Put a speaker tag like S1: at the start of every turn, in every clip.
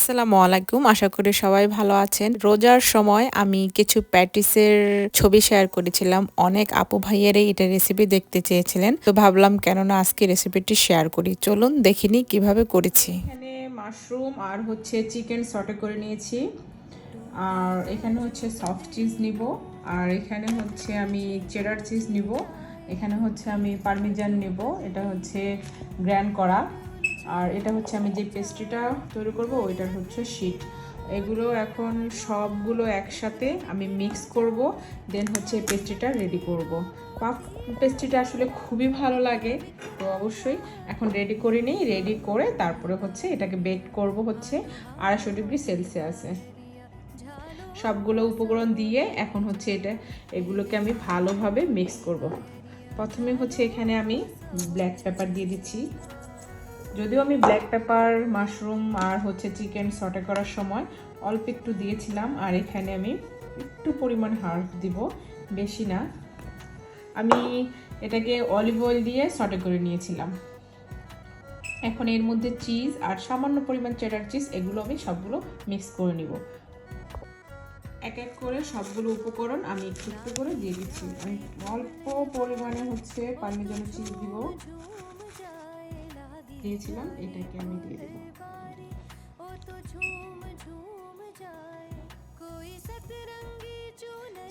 S1: আসসালামু আলাইকুম, আশা করি সবাই ভালো আছেন। রোজার সময় আমি কিছু প্যাটিসের ছবি শেয়ার করেছিলাম। অনেক আপু ভাইয়েরাই এটা রেসিপি দেখতে চেয়েছিলেন, তো ভাবলাম কেননা আজকে রেসিপিটি শেয়ার করি। চলুন দেখিনি কিভাবে করেছি।
S2: এখানে মাশরুম আর হচ্ছে চিকেন সটে করে নিয়েছি, আর এখানে হচ্ছে সফট চিজ নিব, আর এখানে হচ্ছে আমি চেডার চিজ নিব, এখানে হচ্ছে আমি পারমিজান নেব, এটা হচ্ছে গ্র্যান্ড করা, আর এটা হচ্ছে আমি যে পেস্ট্রিটা তৈরি করব ওইটার হচ্ছে শীট। এগুলো এখন সবগুলো একসাথে আমি মিক্স করব, দেন হচ্ছে পেস্ট্রিটা রেডি করব। পাফ পেস্ট্রিটা আসলে খুবই ভালো লাগে, তো অবশ্যই এখন রেডি করে নিই। রেডি করে তারপরে হচ্ছে এটাকে বেক করব হচ্ছে 250°C। সবগুলো উপকরণ দিয়ে এখন হচ্ছে এগুলোকে আমি ভালোভাবে মিক্স করব। প্রথমে হচ্ছে এখানে আমি ব্ল্যাক পেপার দিয়ে দিচ্ছি। যদিও আমি ব্ল্যাক পেপার মাশরুম আর হচ্ছে চিকেন সটে করার সময় অল্প একটু দিয়েছিলাম, আর এখানে আমি একটু পরিমাণ হার্ব দিব, বেশি না। আমি এটাকে অলিভ অয়েল দিয়ে সটে করে নিয়েছিলাম। এখন এর মধ্যে চিজ আর সামান্য পরিমাণ চেডার চিজ, এগুলো আমি সবগুলো মিক্স করে নিব। এক এক করে সবগুলো উপকরণ আমি একটু একটু করে দিয়ে দিচ্ছি। আমি অল্প পরিমাণে হচ্ছে পারমিজান চিজ দিয়েছিলাম, এটাকে আমি দিয়ে দেবো।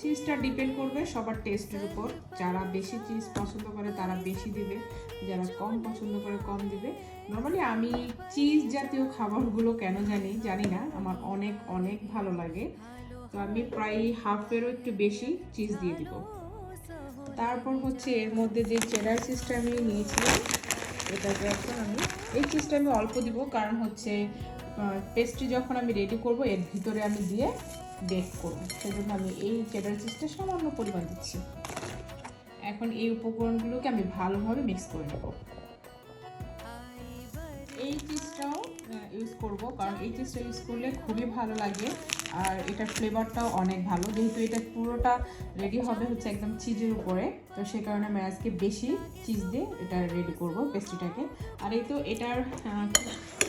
S2: চিজটা ডিপেন্ড করবে সবার টেস্টের উপর। যারা বেশি চিজ পছন্দ করে তারা বেশি দিবে, যারা কম পছন্দ করে কম দিবে। নর্মালি আমি চিজ জাতীয় খাবারগুলো কেন জানি না, আমার অনেক অনেক ভালো লাগে, তো আমি প্রায় হাফেরও একটু বেশি চিজ দিয়ে দিব। তারপর হচ্ছে এর মধ্যে যে চেডার চিজটা আমি নিয়েছিলাম, এটাকে এখন আমি এই চিজটা আমি অল্প দিব, কারণ হচ্ছে পেস্ট্রি যখন আমি রেডি করব এর ভিতরে আমি দিয়ে বেক করব, সেজন্য আমি এই চেডার চিজটা সামান্য পরিমাণ দিচ্ছি। এখন এই উপকরণগুলোকে আমি ভালোভাবে মিক্স করে নেব। এই চিজটাও ইউজ করব, কারণ এই চিজটা ইউজ করলে খুবই ভালো লাগে, আর এটার ফ্লেভারটাও অনেক ভালো। যেহেতু এটা পুরোটা রেডি হবে হচ্ছে একদম চিজের উপরে, তো সেই কারণে আমি আজকে বেশি চিজ দিয়ে এটা রেডি করব পেস্ট্রিটাকে। আর এই তো এটার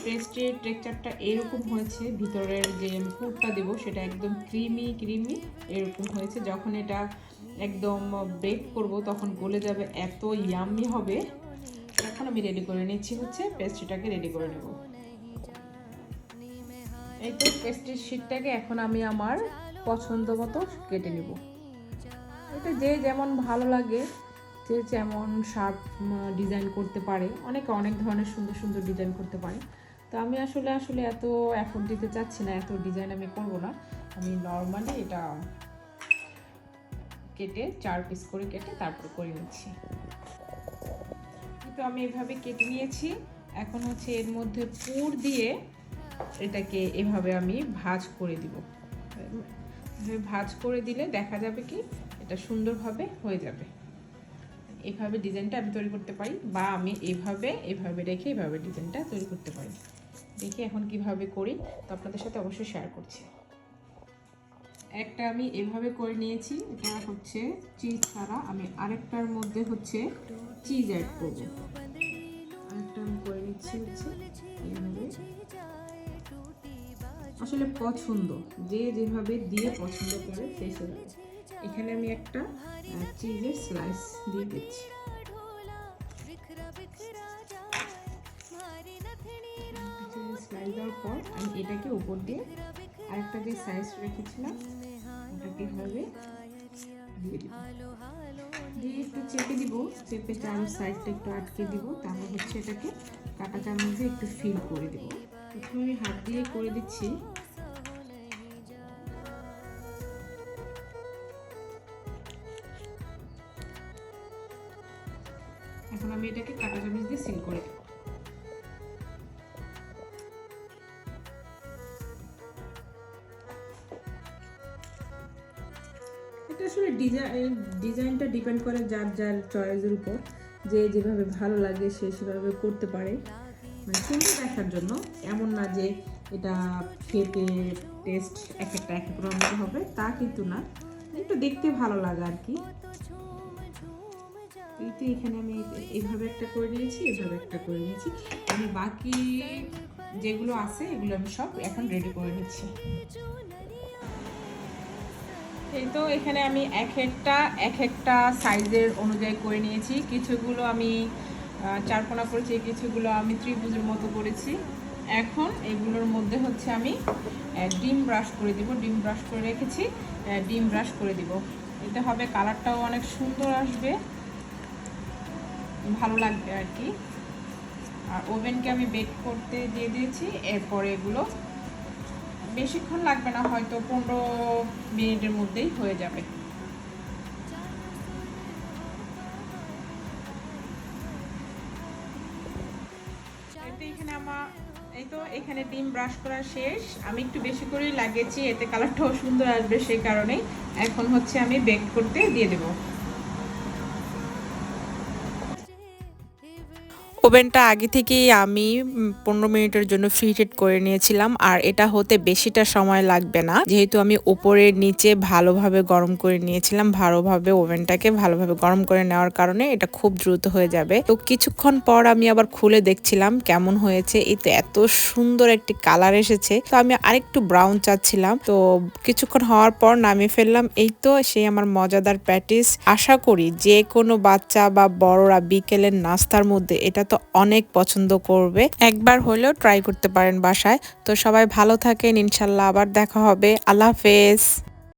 S2: পেস্ট্রির টেক্সচারটা এরকম হয়েছে, ভিতরের যে পুরটা দেব সেটা একদম ক্রিমি ক্রিমি এরকম হয়েছে। যখন এটা একদম বেক করব তখন গলে যাবে, এত ইয়াম্মি হবে। এখন আমি রেডি করে নিচ্ছি হচ্ছে পেস্ট্রিটাকে রেডি করে নেব। এই তো পেস্ট্রির শীটটাকে এখন আমি আমার পছন্দ মতো কেটে নেব। এটা যে যেমন ভালো লাগে, যে যেমন শার্প ডিজাইন করতে পারে, অনেকে অনেক ধরনের সুন্দর সুন্দর ডিজাইন করতে পারে। তো আমি আসলে এত এফোর্ট দিতে চাচ্ছি না, এত ডিজাইন আমি করব না। আমি নর্মালি এটা কেটে 4 পিস করে কেটে তারপর করে নিচ্ছি। তো আমি এভাবে কেটে নিয়েছি। এখন হচ্ছে এর মধ্যে পুর দিয়ে এটাকে এভাবে আমি ভাঁজ করে দিব। ভাঁজ করে দিলে দেখা যাবে কি এটা সুন্দরভাবে হয়ে যাবে। এভাবে ডিজাইনটা আমি তৈরি করতে পারি, বা আমি এভাবে রেখে এভাবে ডিজাইনটা তৈরি করতে পারি। দেখি এখন কিভাবে করি, তো আপনাদের সাথে অবশ্যই শেয়ার করছি। একটা আমি এভাবে করে নিয়েছি, এটা হচ্ছে চিজ ছাড়া। আমি আরেকটার মধ্যে হচ্ছে চিজ অ্যাড করব। আরেকটা আমি করে নিচ্ছি হচ্ছে এইভাবে। আসলে পছন্দ, যে যেভাবে দিয়ে পছন্দ করে সেই সেভাবে। এখানে আমি একটা চিজের স্লাইস দিয়ে দিচ্ছি। স্লাইস দেওয়ার পর আমি এটাকে উপর দিয়ে আরেকটা যে সাইজ রেখেছিলাম ওটাকে এভাবে দিয়ে দিব, দিয়ে একটু চেপে দিব, চেপে চারো সাইডটা একটু আটকে দিব। তারপর হচ্ছে এটাকে কাঁটা চামচ দিয়ে একটু ফিল করে দিব। প্রথমে আমি হাত দিয়ে করে দিচ্ছি। এখন আমি এটাকে কাঁটা চামচ দিয়ে সিল করে দেব। এটা আসলে ডিজাইনটা ডিপেন্ড করে যার যার চয়েসের উপর, যে যেভাবে ভালো লাগে সে সেভাবে করতে পারে। মানে সুন্দর দেখার জন্য, এমন না যে এটা খেতে টেস্ট এক এক রকমের হবে, তা কিন্তু না, একটু দেখতে ভালো লাগে আর কি। এখানে আমি এইভাবে একটা করে নিয়েছি, এভাবে একটা করে নিয়েছি। আমি বাকি যেগুলো আছে এগুলো আমি সব এখন রেডি করে নিচ্ছি। এই তো এখানে আমি এক একটা সাইজের অনুযায়ী করে নিয়েছি। কিছুগুলো আমি চারকোনা করেছি, কিছুগুলো আমি ত্রিভুজের মতো করেছি। এখন এগুলোর মধ্যে হচ্ছে আমি ডিম ব্রাশ করে দিব। ডিম ব্রাশ করে রেখেছি, ডিম ব্রাশ করে দিব। এটা হবে কালারটাও অনেক সুন্দর আসবে, ভালো লাগবে আর কি। আর ওভেনকে আমি বেক করতে দিয়ে দিয়েছি। এরপরে এগুলো বেশিক্ষণ লাগবে না, হয়তো 15 মিনিটের মধ্যেই হয়ে যাবে। এই তো এখানে ডিম ব্রাশ করা শেষ। আমি একটু বেশি করেই লাগিয়েছি, এতে কালারটাও সুন্দর আসবে, সেই কারণেই। এখন হচ্ছে আমি বেক করতে দিয়ে দেবো।
S1: ওভেনটা আগে থেকেই আমি 15 মিনিটের জন্য প্রিহিট করে নিয়েছিলাম, আর এটা হতে বেশিটা সময় লাগবে না, যেহেতু আমি উপরে নিচে ভালোভাবে গরম করে নিয়েছিলাম। ওভেনটাকে ভালোভাবে গরম করে নেওয়ার কারণে এটা খুব দ্রুত হয়ে যাবে। তো কিছুক্ষণ পর আমি আবার খুলে দেখছিলাম কেমন হয়েছে। এই তো এত সুন্দর একটি কালার এসেছে। তো আমি আরেকটু ব্রাউন চাচ্ছিলাম, তো কিছুক্ষণ হওয়ার পর নামিয়ে ফেললাম। এই তো সেই আমার মজাদার প্যাটিস। আশা করি যে কোনো বাচ্চা বা বড়রা বিকেলের নাস্তার মধ্যে এটা তো অনেক পছন্দ করবে। একবার হলেও ট্রাই করতে পারেন বাসায়। তো সবাই ভালো থাকেন, ইনশাল্লাহ আবার দেখা হবে। আল্লাহ হাফেজ।